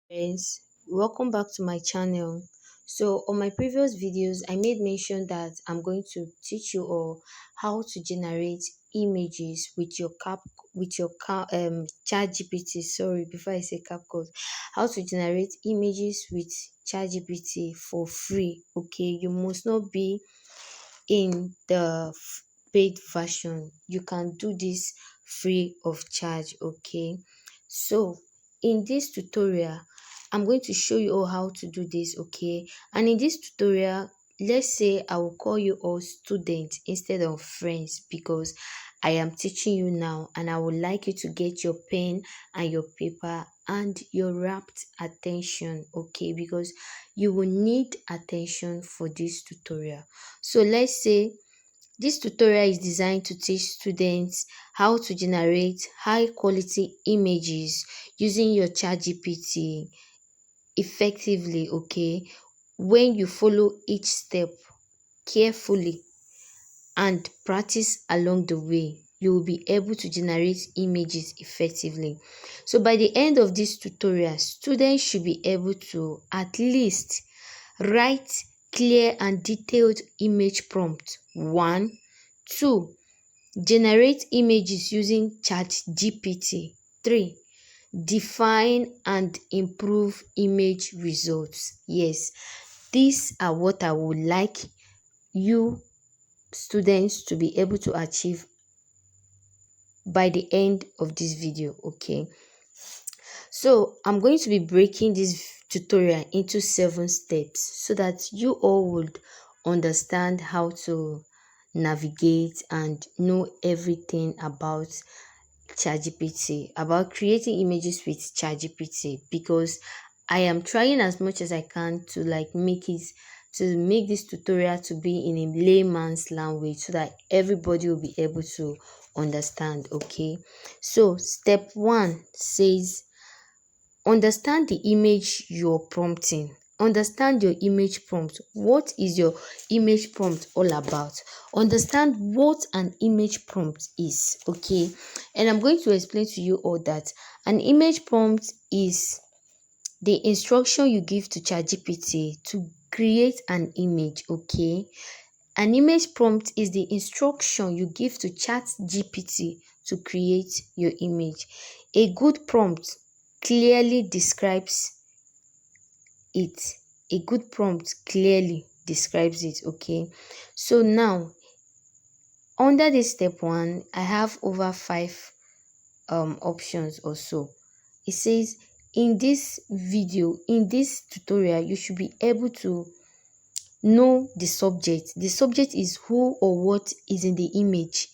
Friends, welcome back to my channel. So on my previous videos I made mention that I'm going to teach you all how to generate images with your chat gpt. Sorry, before I say CapCut, how to generate images with chat gpt for free. Okay, you must not be in the paid version. You can do this free of charge. Okay, so in this tutorial I'm going to show you all how to do this. Okay, and in this tutorial, let's say I will call you all students instead of friends, because I am teaching you now and I would like you to get your pen and your paper and your rapt attention. Okay, because you will need attention for this tutorial. So let's say this tutorial is designed to teach students how to generate high quality images using your chat gpt effectively. Okay, when you follow each step carefully and practice along the way, you will be able to generate images effectively. So by the end of this tutorial, students should be able to at least write clear and detailed image prompt. 1. 2. Generate images using chat gpt. 3. Define and improve image results. Yes, these are what I would like you students to be able to achieve by the end of this video. Okay, so I'm going to be breaking this tutorial into 7 steps so that you all would understand how to navigate and know everything about ChatGPT, about creating images with ChatGPT, because I am trying as much as I can to make this tutorial to be in a layman's language so that everybody will be able to understand. Okay, so step 1 says understand the image you're prompting. Understand your image prompt. What is your image prompt all about? Understand what an image prompt is. Okay, and I'm going to explain to you all that an image prompt is the instruction you give to ChatGPT to create an image. Okay, an image prompt is the instruction you give to ChatGPT to create your image. A good prompt clearly describes it. A good prompt clearly describes it. Okay, so now under this step 1, I have over 5 options or so. It says in this tutorial, you should be able to know the subject. The subject is who or what is in the image.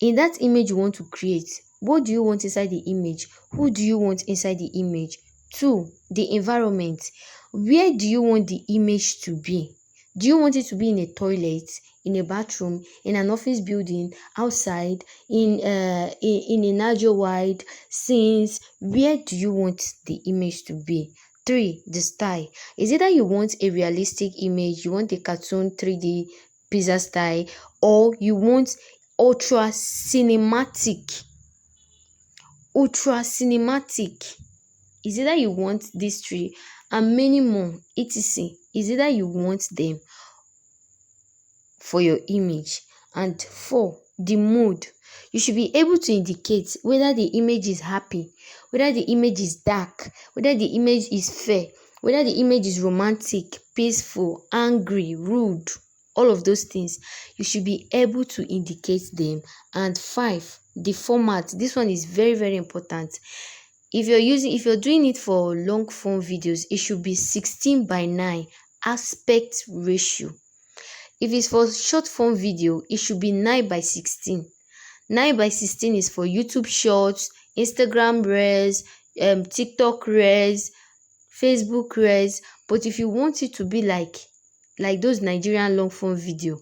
In that image you want to create, what do you want inside the image? Who do you want inside the image? 2. The environment. Where do you want the image to be? Do you want it to be in a toilet, in a bathroom, in an office building, outside, in a larger wide scenes? Where do you want the image to be? 3. The style. Is it that you want a realistic image, you want a cartoon 3D pizza style, or you want ultra cinematic? Is it that you want these 3 and many more etc? Is it that you want them for your image? And 4. The mood. You should be able to indicate whether the image is happy, whether the image is dark, whether the image is fair, whether the image is romantic, peaceful, angry, rude. All of those things, you should be able to indicate them. And 5. The format. This one is very, very important. If you're doing it for long form videos, it should be 16:9 aspect ratio. If it's for short form video, it should be 9:16. 9:16 is for YouTube Shorts, Instagram Reels, TikTok Reels, Facebook Reels. But if you want it to be like those Nigerian long form video,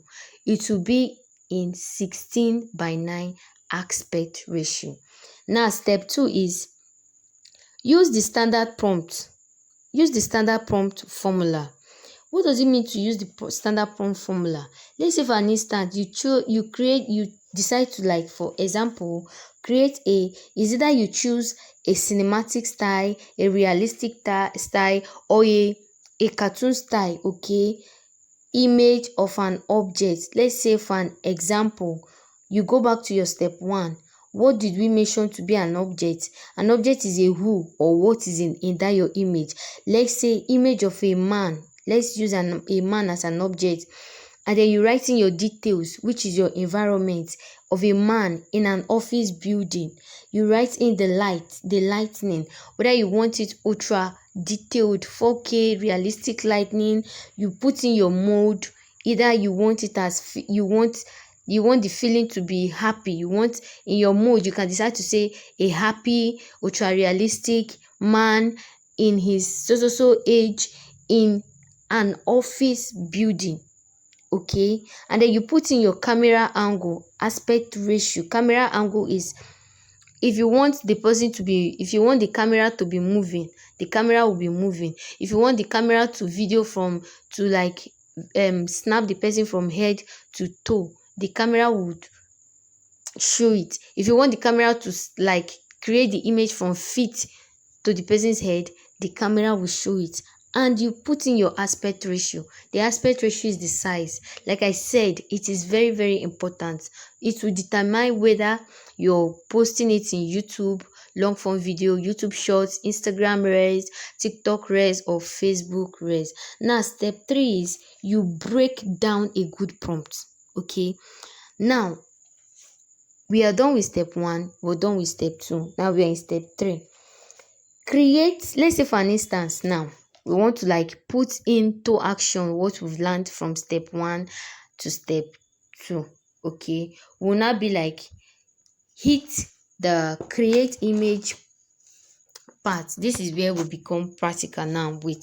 it will be in 16:9 aspect ratio. Now step 2 is use the standard prompt. Use the standard prompt formula. What does it mean to use the standard prompt formula? Let's say for an instance, you decide to, like, for example, create is either you choose a cinematic style, a realistic style, or a cartoon style, okay, image of an object. Let's say for an example, you go back to your step one. What did we mention to be an object? An object is a who or what is in that your image. Let's say image of a man. Let's use a man as an object. And then you write in your details, which is your environment of a man in an office building. You write in the lightning, whether you want it ultra detailed, 4K, realistic lightning. You put in your mode, either you want it as you want the feeling to be happy. You want in your mode, you can decide to say a happy, ultra realistic man in his so age in an office building. Okay, and then you put in your camera angle, aspect ratio. Camera angle is if you want the camera to be moving, the camera will be moving. If you want the camera to video from to like snap the person from head to toe, the camera would show it. If you want the camera to like create the image from feet to the person's head, the camera will show it. And you put in your aspect ratio. The aspect ratio is the size. Like I said, it is very, very important. It will determine whether you're posting it in YouTube, long form video, YouTube Shorts, Instagram Reels, TikTok Reels, or Facebook Reels. Now, step 3 is you break down a good prompt. Okay. Now, we are done with step 1. We're done with step 2. Now we are in step 3. Create, let's say for an instance now, we want to like put into action what we've learned from step 1 to step 2. Okay, we'll now be like hit the create image part. This is where we become practical now. We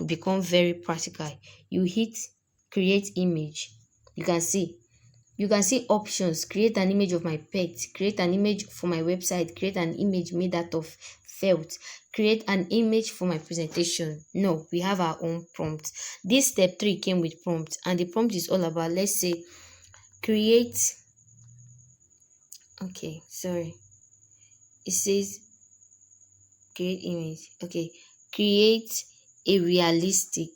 become very practical. You hit create image. You can see options. Create an image of my pet, create an image for my website, create an image made out of felt, create an image for my presentation. No, we have our own prompt. This step 3 came with prompt, and the prompt is all about, let's say, create, okay, sorry, it says create image. Okay, create a realistic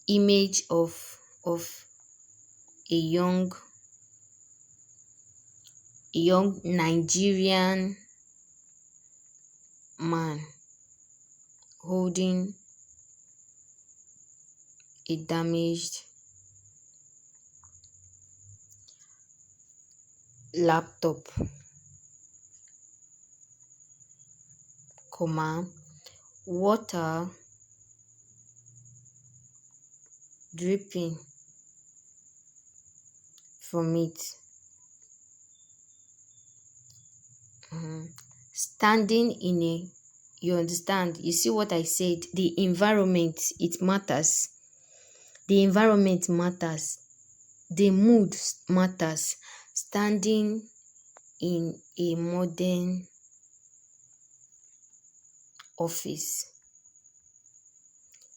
image of a young Nigerian man holding a damaged laptop, water dripping from it. Standing in you understand? You see what I said? The environment, it matters. The environment matters. The mood matters. Standing in a modern office.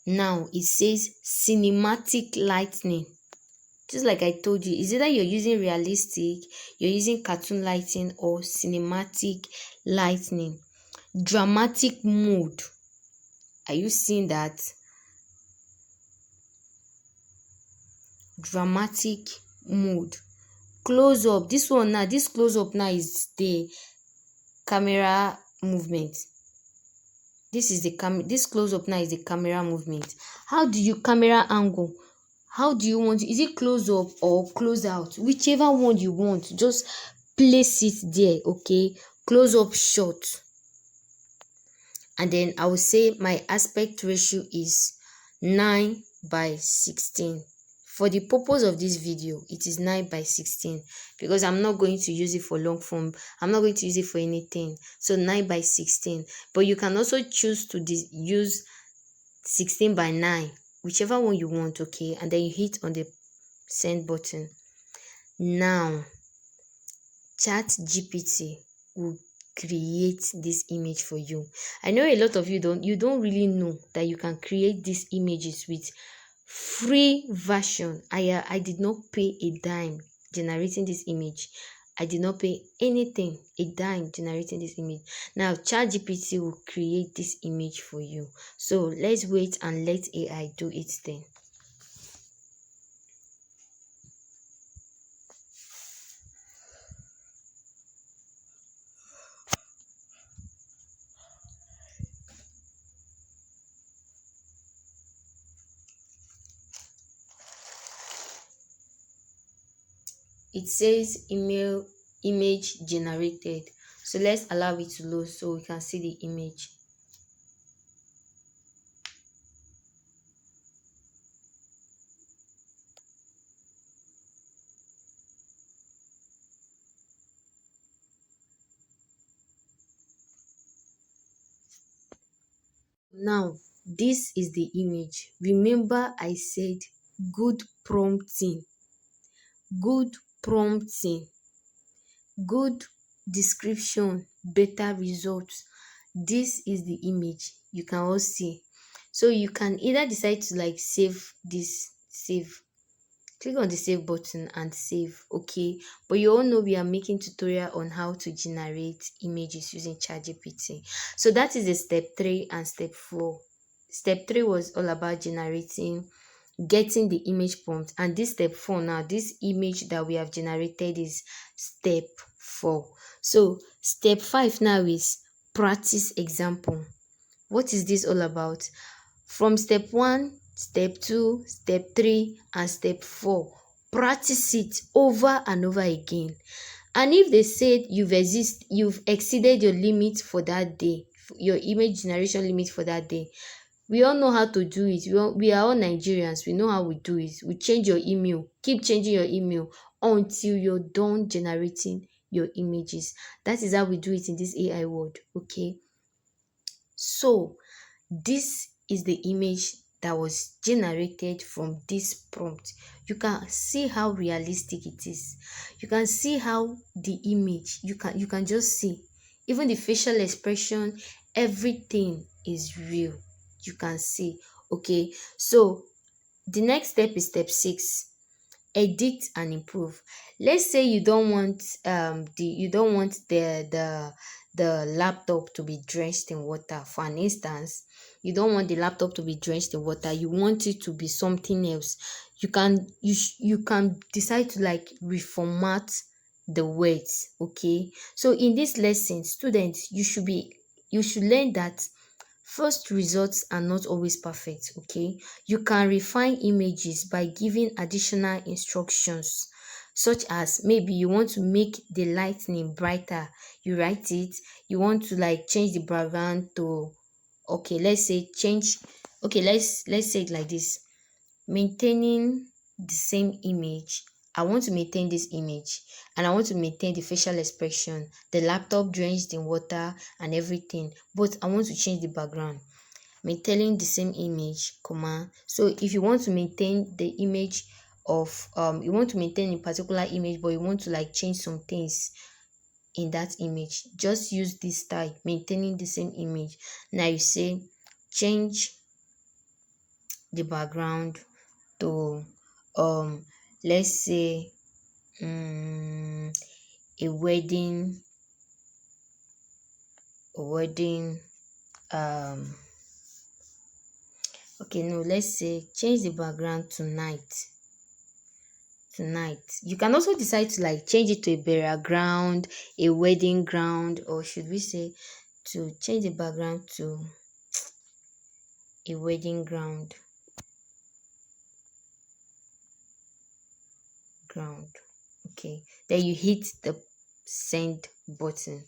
Now it says cinematic lightning. Just like I told you, it's either you're using realistic, you're using cartoon lighting, or cinematic lightning. Dramatic mood. Are you seeing that? Dramatic mood. Close up. This close up now is the camera movement. This close up now is the camera movement. How do you camera angle? How do you want? Is it close up or close out? Whichever one you want, just place it there. Okay, close up shot. And then I will say my aspect ratio is 9:16. For the purpose of this video, it is 9:16 because I'm not going to use it for long form. I'm not going to use it for anything. So 9:16. But you can also choose to use 16:9, whichever one you want, okay? And then you hit on the send button. Now, CHAT GPT will create this image for you. I know a lot of you don't really know that you can create these images with free version. I did not pay a dime generating this image. I did not pay anything, a dime generating this image. Now ChatGPT will create this image for you. So let's wait and let AI do its thing. It says email image generated. So let's allow it to load so we can see the image. Now, this is the image. Remember I said good prompting, good prompting, good description, better results. This is the image you can all see. So you can either decide to like save this, save, click on the save button and save, okay? But you all know we are making tutorial on how to generate images using ChatGPT. So that is the step 3 and step 4. Step 3 was all about generating, getting the image prompt, and this step 4 now, this image that we have generated is step 4. So step 5 now is practice example. What is this all about? From step 1, step 2, step 3, and step 4, practice it over and over again. And if they said you've exceeded your limit for that day, your image generation limit for that day, we all know how to do it. We are all Nigerians. We know how we do it. We change your email. Keep changing your email until you're done generating your images. That is how we do it in this AI world. Okay. So this is the image that was generated from this prompt. You can see how realistic it is. You can see how the image, you can just see even the facial expression, everything is real. You can see. Okay, so the next step is step 6. Edit and improve. Let's say you don't want the laptop to be drenched in water. For an instance, you don't want the laptop to be drenched in water, you want it to be something else. You can decide to like reformat the words. Okay, so in this lesson, students, you should learn that first results are not always perfect. Okay, you can refine images by giving additional instructions, such as maybe you want to make the lightning brighter, you write it. You want to like change the background to, okay, let's say change, okay, let's say it like this: maintaining the same image. I want to maintain this image and I want to maintain the facial expression, the laptop drenched in water and everything, but I want to change the background. Maintaining the same image, comma. So if you want to maintain the image of you want to maintain a particular image, but you want to like change some things in that image, just use this type, maintaining the same image. Now you say change the background to let's say a wedding okay, no, let's say change the background tonight. You can also decide to like change it to a burial ground, a wedding ground, or should we say to change the background to a wedding ground. Okay, then you hit the send button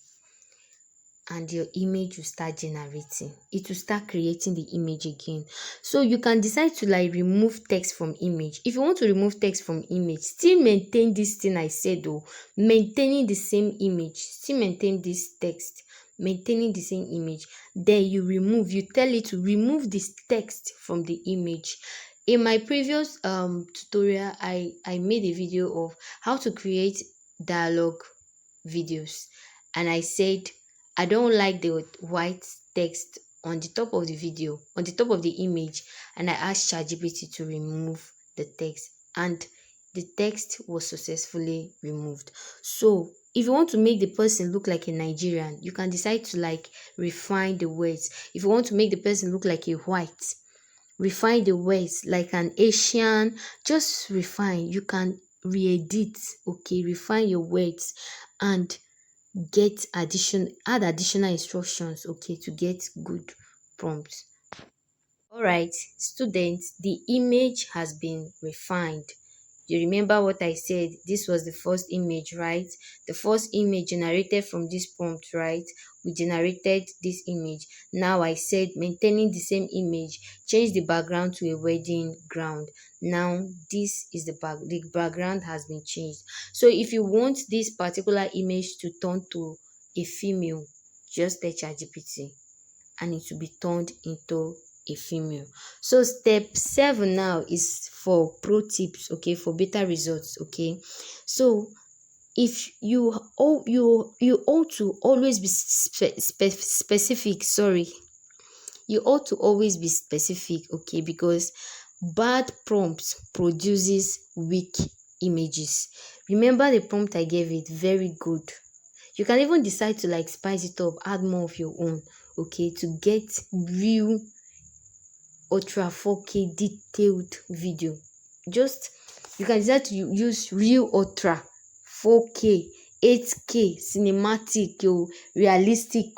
and your image will start generating. It will start creating the image again. So you can decide to like remove text from image. If you want to remove text from image, still maintain this thing I said though, maintaining the same image, still maintain this text, maintaining the same image. Then you tell it to remove this text from the image. In my previous tutorial, I made a video of how to create dialogue videos, and I said I don't like the white text on the top of the video, on the top of the image, and I asked ChatGPT to remove the text, and the text was successfully removed. So if you want to make the person look like a Nigerian, you can decide to like refine the words. If you want to make the person look like a white, refine the words. Like an Asian, just refine. You can re-edit, okay, refine your words and add additional instructions, okay, to get good prompts. All right, students, the image has been refined. You remember what I said? This was the first image, right? The first image generated from this prompt, right? We generated this image. Now I said maintaining the same image, change the background to a wedding ground. Now this is the background has been changed. So if you want this particular image to turn to a female, just tell ChatGPT and it will be turned into a female. So step 7 now is for pro tips, okay, for better results, okay. So if you ought to always be specific, sorry, you ought to always be specific, okay, because bad prompts produces weak images. Remember the prompt I gave it? Very good. You can even decide to like spice it up, add more of your own, okay, to get real ultra 4K detailed video. Just you can decide to use real ultra 4K, 8K, cinematic, realistic,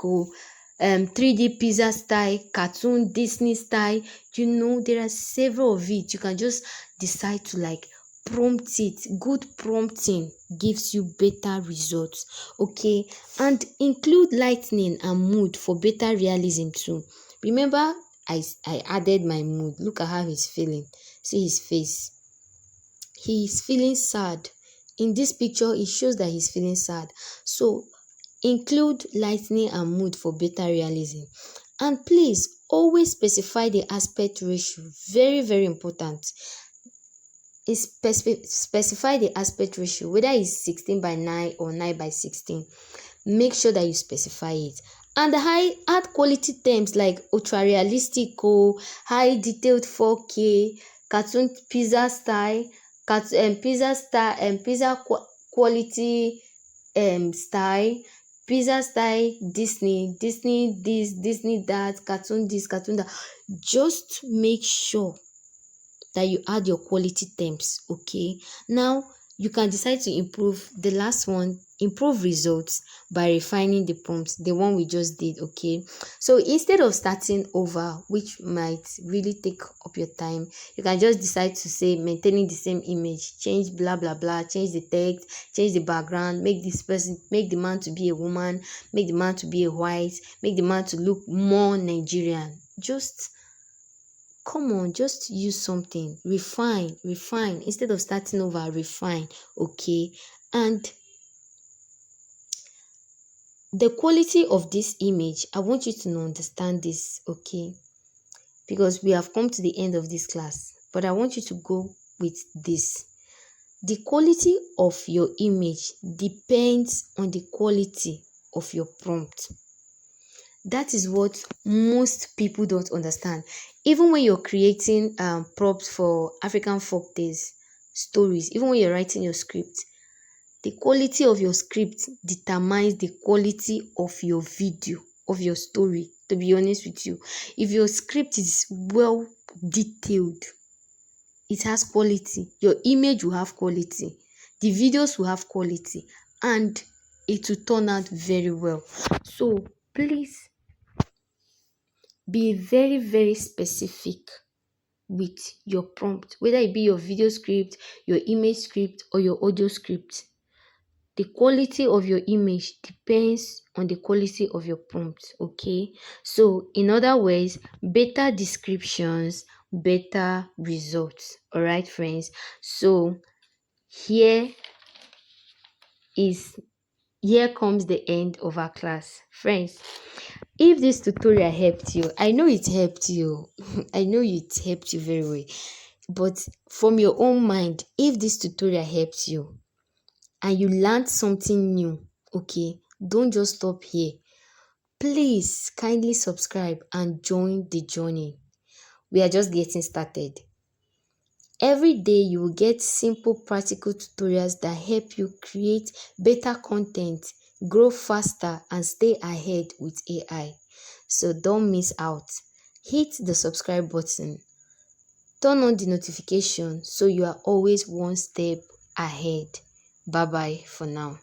3D pizza style, cartoon Disney style. There are several of it. You can just decide to like prompt it. Good prompting gives you better results, okay. And include lightning and mood for better realism too. Remember, I added my mood. Look at how he's feeling. See his face. He is feeling sad. In this picture, it shows that he's feeling sad. So include lightning and mood for better realism. And please always specify the aspect ratio. Very, very important. Specify the aspect ratio, whether it's 16:9 or 9:16. Make sure that you specify it. And add quality terms like ultra realistic, high detailed 4K, cartoon pizza style, pizza quality style, pizza style, Disney this, Disney that, cartoon this, cartoon that. Just make sure that you add your quality terms, okay. Now you can decide to improve the last one, improve results by refining the prompts, the one we just did, okay. So instead of starting over, which might really take up your time, you can just decide to say maintaining the same image, change blah blah blah, change the text, change the background, make the man to be a woman, make the man to be a white, make the man to look more Nigerian. Just come on, just use something. Refine. Instead of starting over, refine, okay. And the quality of this image, I want you to understand this, okay, because we have come to the end of this class, but I want you to go with this. The quality of your image depends on the quality of your prompt. That is what most people don't understand. Even when you're creating prompts for African folk tales, stories, even when you're writing your script, the quality of your script determines the quality of your video, of your story, to be honest with you. If your script is well detailed, it has quality, your image will have quality, the videos will have quality, and it will turn out very well. So please be very, very specific with your prompt, whether it be your video script, your image script, or your audio script. The quality of your image depends on the quality of your prompt, okay? So in other words, better descriptions, better results. All right, friends. So here comes the end of our class. Friends, if this tutorial helped you, I know it helped you. I know it helped you very well. But from your own mind, if this tutorial helped you and you learned something new, okay, don't just stop here. Please kindly subscribe and join the journey. We are just getting started. Every day you will get simple practical tutorials that help you create better content, grow faster and stay ahead with AI. So don't miss out. Hit the subscribe button. Turn on the notification so you are always one step ahead. Bye bye for now.